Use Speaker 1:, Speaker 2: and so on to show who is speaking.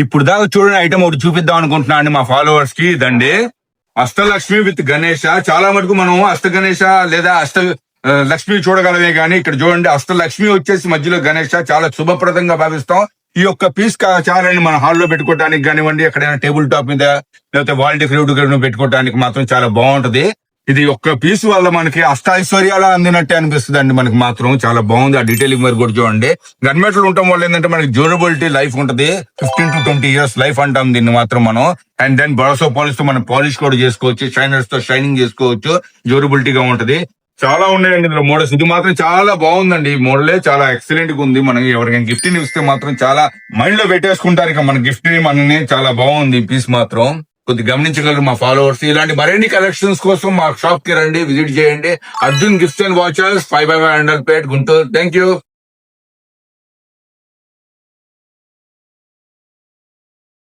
Speaker 1: ఇప్పుడు దాకా చూడని ఐటమ్ ఒకటి చూపిద్దాం అనుకుంటున్నా అండి మా ఫాలోవర్స్ కి. ఇదండి అష్టలక్ష్మి విత్ గణేష. చాలా మటుకు మనం అష్ట గణేష లేదా లక్ష్మి చూడగలమే కానీ ఇక్కడ చూడండి అష్టలక్ష్మి వచ్చేసి మధ్యలో గణేష చాలా శుభప్రదంగా భావిస్తాం. ఈ యొక్క పీస్ చాలండి మన హాల్లో పెట్టుకోవడానికి కానివ్వండి, ఎక్కడైనా టేబుల్ టాప్ మీద లేకపోతే వాల్ డెకరేటివ్ పెట్టుకోవడానికి మాత్రం చాలా బాగుంటది. ఇది ఒక్క పీస్ వల్ల మనకి అష్టైశ్వర్యాలు అందినట్టే అనిపిస్తుంది అండి. మనకి మాత్రం చాలా బాగుంది. ఆ డీటెయిలింగ్ మరి కూడా చూడండి. గన్మెట్లు ఉండటం వల్ల ఏంటంటే మనకి డ్యూరబిలిటీ లైఫ్ ఉంటది. 15 to 20 years లైఫ్ అంటాం దీన్ని మాత్రం మనం. అండ్ దెన్ బొరసో పాలిష్ తో మనం పాలిష్ కూడా చేసుకోవచ్చు, షైనర్స్ తో షైనింగ్ చేసుకోవచ్చు, డ్యూరబిలిటీగా ఉంటది. చాలా ఉన్నాయండి ఇందులో మోడల్స్. ఇది మాత్రం చాలా బాగుందండి. ఈ మోడలే చాలా ఎక్సలెంట్ గా ఉంది. మనం ఎవరికైనా గిఫ్ట్ ని ఇస్తే మాత్రం చాలా మైండ్ లో పెట్టేసుకుంటారు ఇక మన గిఫ్ట్ ని. మనని చాలా బాగుంది ఈ పీస్ మాత్రం. కొద్ది గమనించగలరు మా ఫాలోవర్స్. ఇలాంటి మరిన్ని కలెక్షన్స్ కోసం మా షాప్ కి రండి, విజిట్ చేయండి. Arjun gifts and watches, 5 by 5 Guntur. Thank you.